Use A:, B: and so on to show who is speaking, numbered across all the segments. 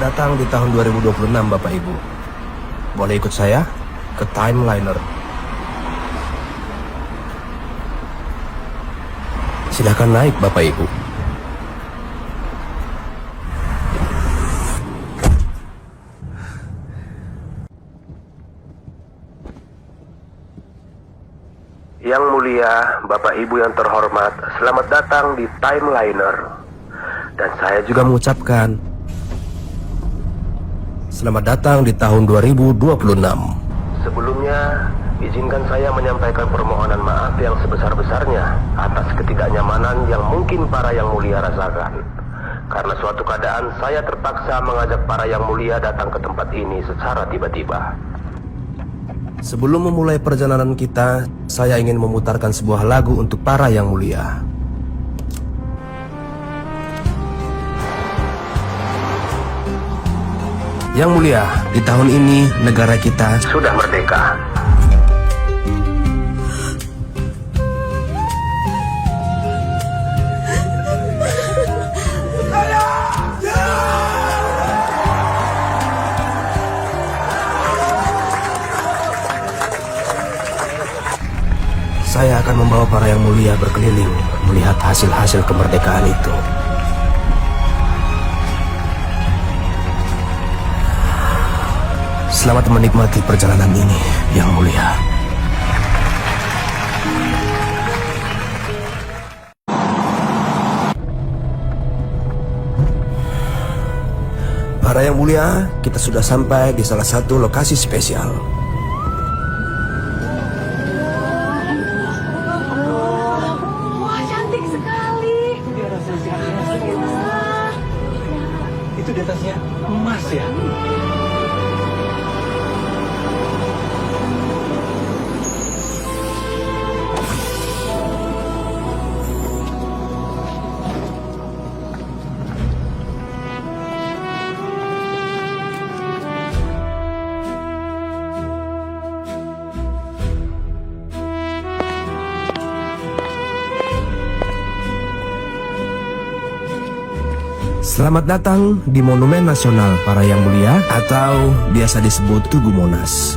A: datang di tahun 2026, Bapak Ibu. Boleh ikut saya ke Timeliner. Silakan naik, Bapak Ibu. Yang mulia, Bapak Ibu yang terhormat, selamat datang di Timeliner. Dan saya juga mengucapkan selamat datang di tahun 2026. Sebelumnya, izinkan saya menyampaikan permohonan maaf yang sebesar-besarnya atas ketidaknyamanan yang mungkin para yang mulia rasakan. Karena suatu keadaan saya terpaksa mengajak para yang mulia datang ke tempat ini secara tiba-tiba. Sebelum memulai perjalanan kita, saya ingin memutarkan sebuah lagu untuk para yang mulia. Yang mulia, di tahun ini negara kita sudah merdeka. Saya akan membawa para yang mulia berkeliling melihat hasil-hasil kemerdekaan itu. Selamat menikmati perjalanan ini, Yang Mulia. Para Yang Mulia, kita sudah sampai di salah satu lokasi spesial.
B: Itu di atasnya emas ya?
A: Selamat datang di Monumen Nasional Para Yang Mulia atau biasa disebut Tugu Monas.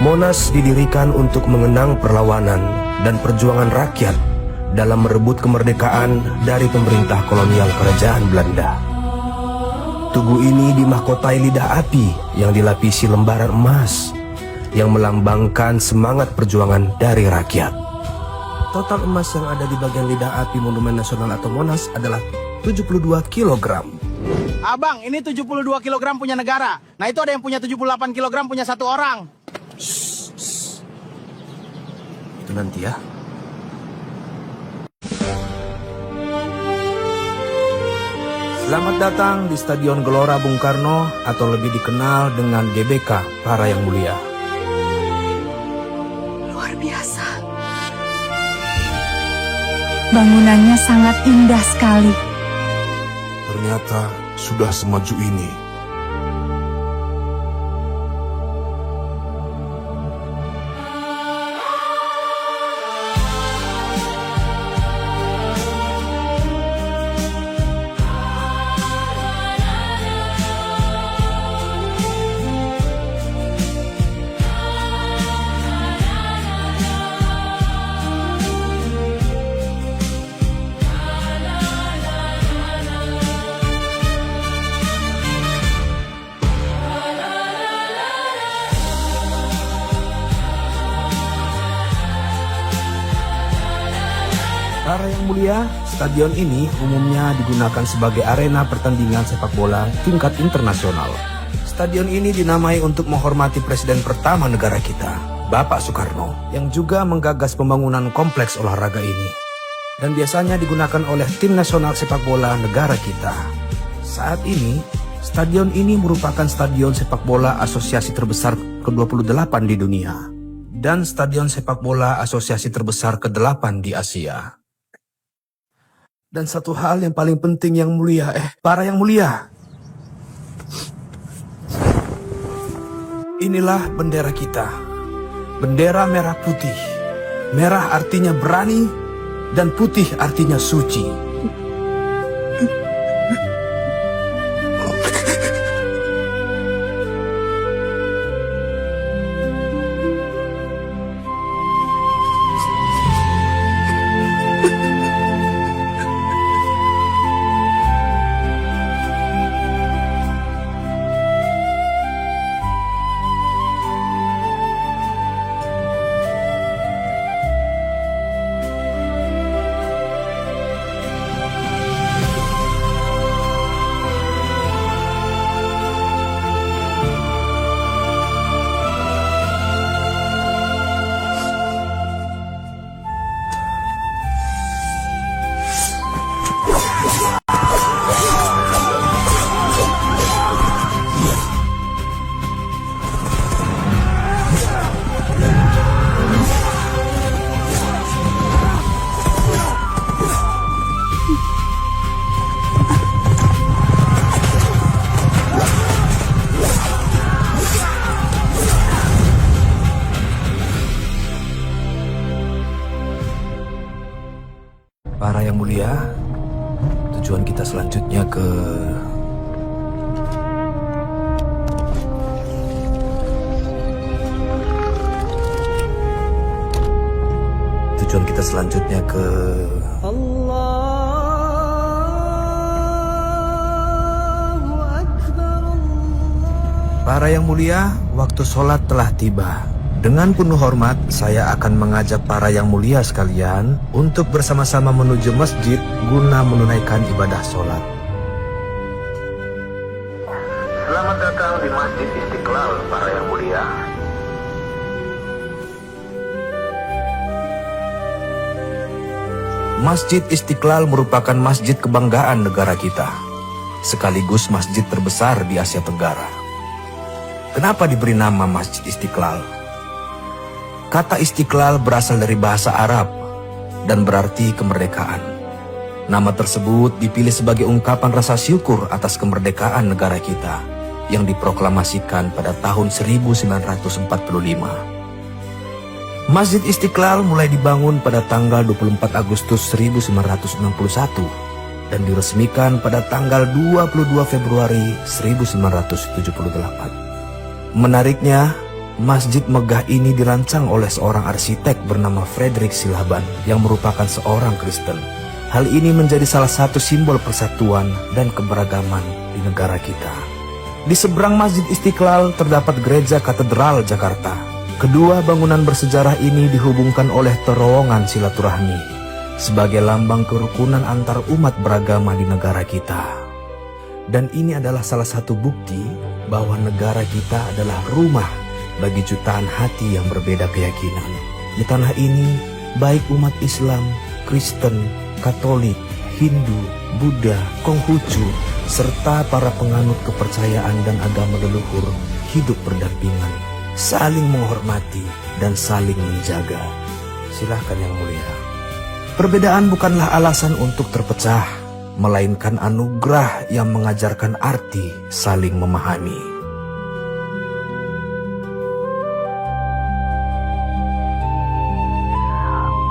A: Monas didirikan untuk mengenang perlawanan dan perjuangan rakyat dalam merebut kemerdekaan dari pemerintah kolonial Kerajaan Belanda. Tugu ini dimahkotai lidah api yang dilapisi lembaran emas yang melambangkan semangat perjuangan dari rakyat. Total emas yang ada di bagian lidah api Monumen Nasional atau Monas adalah 72 kg.
C: Abang, ini 72 kg punya negara. Nah itu ada yang punya 78 kg punya satu orang.
A: Itu nanti ya. Selamat datang di Stadion Gelora Bung Karno atau lebih dikenal dengan GBK Para Yang Mulia.
D: Luar biasa. Bangunannya sangat indah sekali.
E: Ternyata sudah semaju ini.
A: Para Yang Mulia, stadion ini umumnya digunakan sebagai arena pertandingan sepak bola tingkat internasional. Stadion ini dinamai untuk menghormati Presiden pertama negara kita, Bapak Soekarno, yang juga menggagas pembangunan kompleks olahraga ini. Dan biasanya digunakan oleh tim nasional sepak bola negara kita. Saat ini, stadion ini merupakan stadion sepak bola asosiasi terbesar ke-28 di dunia. Dan stadion sepak bola asosiasi terbesar ke-8 di Asia. Dan satu hal yang paling penting Yang Mulia, para Yang Mulia. Inilah bendera kita. Bendera merah putih. Merah artinya berani dan putih artinya suci. Para yang mulia, tujuan kita selanjutnya ke... Tujuan kita selanjutnya ke... Para yang mulia, waktu sholat telah tiba. Dengan penuh hormat, saya akan mengajak para yang mulia sekalian untuk bersama-sama menuju masjid guna menunaikan ibadah sholat. Selamat datang di Masjid Istiqlal, para yang mulia. Masjid Istiqlal merupakan masjid kebanggaan negara kita, sekaligus masjid terbesar di Asia Tenggara. Kenapa diberi nama Masjid Istiqlal? Kata Istiqlal berasal dari bahasa Arab dan berarti kemerdekaan. Nama tersebut dipilih sebagai ungkapan rasa syukur atas kemerdekaan negara kita yang diproklamasikan pada tahun 1945. Masjid Istiqlal mulai dibangun pada tanggal 24 Agustus 1961 dan diresmikan pada tanggal 22 Februari 1978. Menariknya, Masjid megah ini dirancang oleh seorang arsitek bernama Frederick Silhaban yang merupakan seorang Kristen. Hal ini menjadi salah satu simbol persatuan dan keberagaman di negara kita. Di seberang Masjid Istiqlal terdapat Gereja Katedral Jakarta. Kedua bangunan bersejarah ini dihubungkan oleh terowongan silaturahmi sebagai lambang kerukunan antar umat beragama di negara kita. Dan ini adalah salah satu bukti bahwa negara kita adalah rumah bagi jutaan hati yang berbeda keyakinan. Di tanah ini, baik umat Islam, Kristen, Katolik, Hindu, Buddha, Konghucu, serta para penganut kepercayaan dan agama leluhur hidup berdampingan, saling menghormati dan saling menjaga. Silahkan yang mulia. Perbedaan bukanlah alasan untuk terpecah, melainkan anugerah yang mengajarkan arti saling memahami.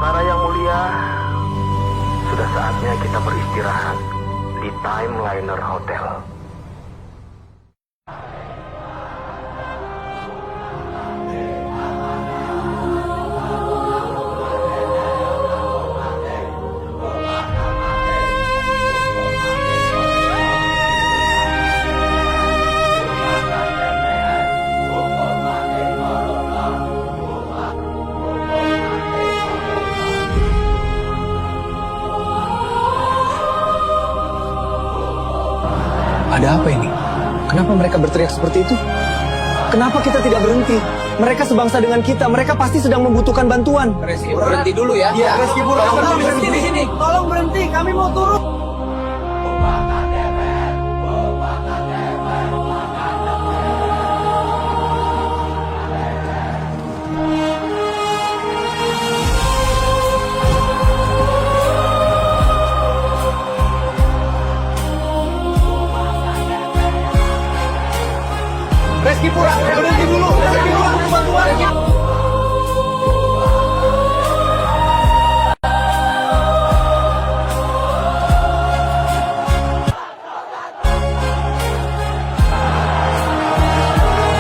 A: Para yang mulia, sudah saatnya kita beristirahat di Timeliner Hotel.
B: Ada apa ini? Kenapa mereka berteriak seperti itu? Kenapa kita tidak berhenti? Mereka sebangsa dengan kita. Mereka pasti sedang membutuhkan bantuan.
C: Reski, berhenti dulu ya.
B: Iya, Reski,
C: Tolong berhenti di sini.
B: Tolong berhenti, kami mau turun.
C: Reski Pura, berhenti dulu. Reski Pura, bantuan.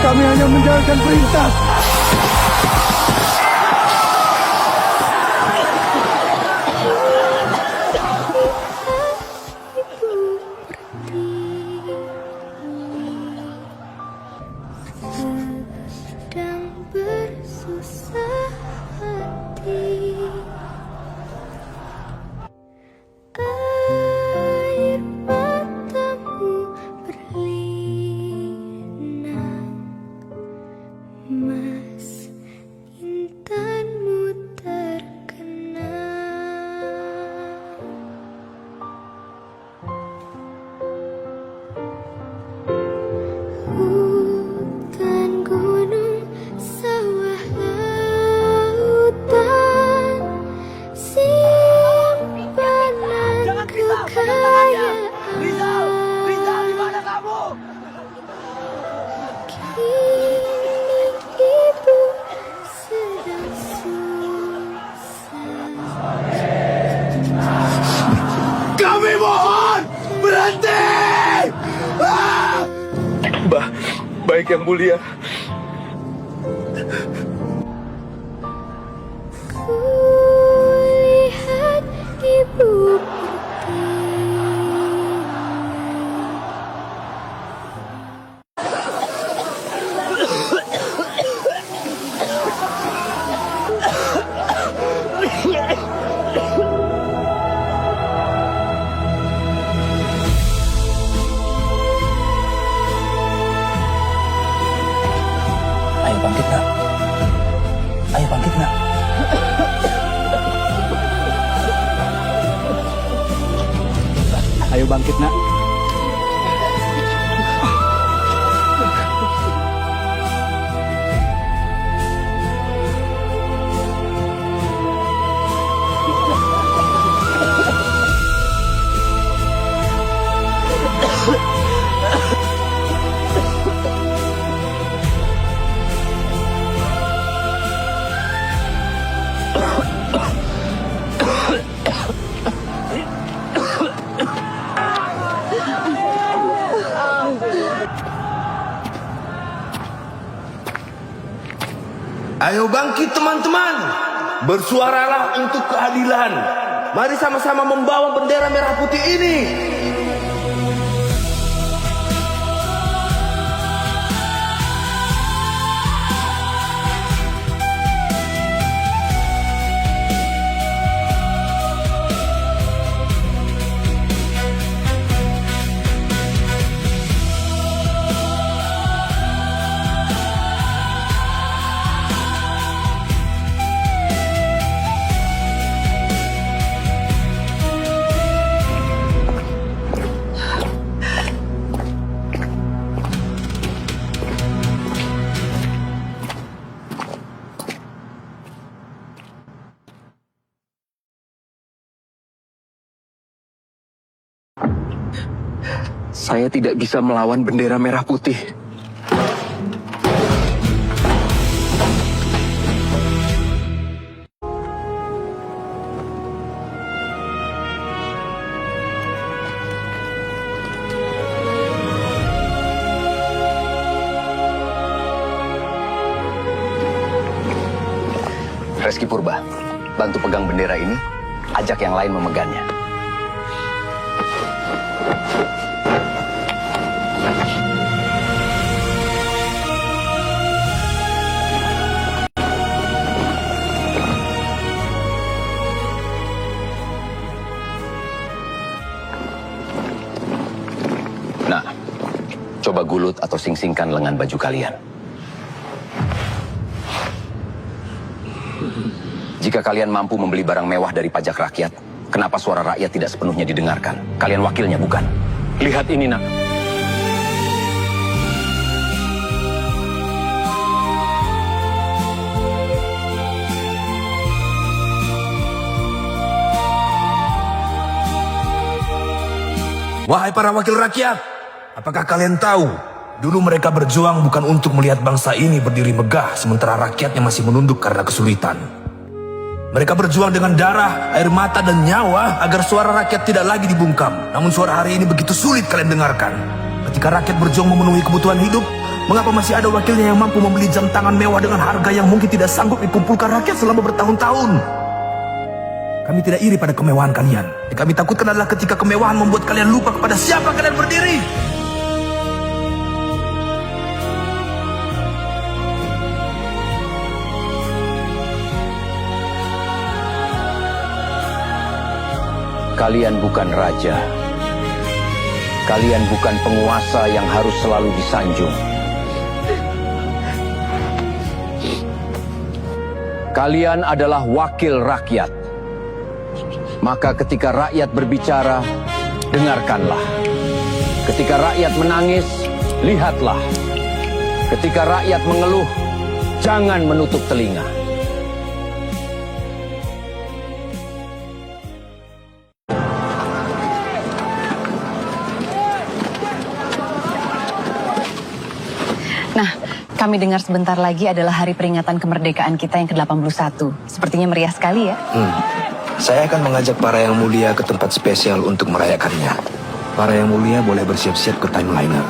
B: Kami hanya menjalankan perintah.
F: Sedang bersusah hati, air matamu berlinang.
E: Baik, Yang Mulia.
F: Kulihat ibu pergi.
B: Ayo bangkit, nak. Ayo bangkit, nak. Ayo bangkit, nak.
E: Ayo bangkit teman-teman. Bersuaralah untuk keadilan. Mari sama-sama membawa bendera merah putih ini.
B: Saya tidak bisa melawan bendera merah putih. Reski Purba, bantu pegang bendera ini, ajak yang lain memegangnya. Nah, coba gulut atau sing-singkan lengan baju kalian. Jika kalian mampu membeli barang mewah dari pajak rakyat, kenapa suara rakyat tidak sepenuhnya didengarkan? Kalian wakilnya, bukan? Lihat ini, nak.
A: Wahai para wakil rakyat, apakah kalian tahu, dulu mereka berjuang bukan untuk melihat bangsa ini berdiri megah sementara rakyatnya masih menunduk karena kesulitan. Mereka berjuang dengan darah, air mata, dan nyawa agar suara rakyat tidak lagi dibungkam. Namun suara hari ini begitu sulit kalian dengarkan. Ketika rakyat berjuang memenuhi kebutuhan hidup, mengapa masih ada wakilnya yang mampu membeli jam tangan mewah dengan harga yang mungkin tidak sanggup dikumpulkan rakyat selama bertahun-tahun? Kami tidak iri pada kemewahan kalian. Yang kami takutkan adalah ketika kemewahan membuat kalian lupa kepada siapa kalian berdiri.
B: Kalian bukan raja. Kalian bukan penguasa yang harus selalu disanjung. Kalian adalah wakil rakyat. Maka ketika rakyat berbicara, dengarkanlah. Ketika rakyat menangis, lihatlah. Ketika rakyat mengeluh, jangan menutup telinga.
G: Nah, kami dengar sebentar lagi adalah hari peringatan kemerdekaan kita yang ke-81. Sepertinya meriah sekali ya.
A: Saya akan mengajak para yang mulia ke tempat spesial untuk merayakannya. Para yang mulia boleh bersiap-siap ke timeliner.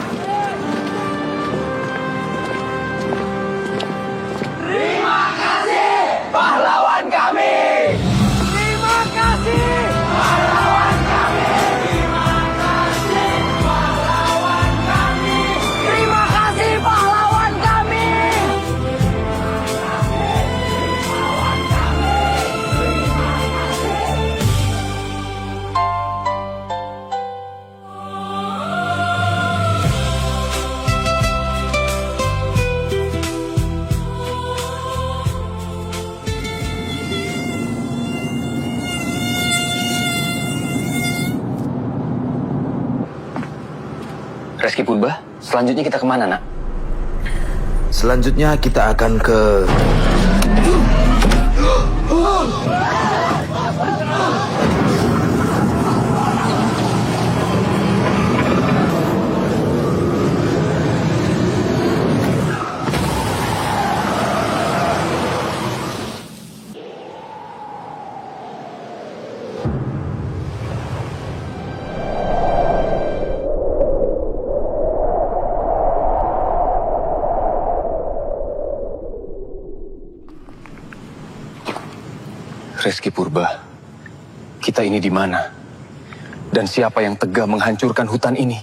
B: Reski Purba, selanjutnya kita kemana, nak?
E: Selanjutnya kita akan ke...
B: Reski Purba, kita ini di mana? Dan siapa yang tega menghancurkan hutan ini?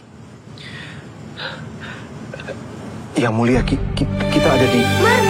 B: Yang mulia, kita ada di...
F: Marni!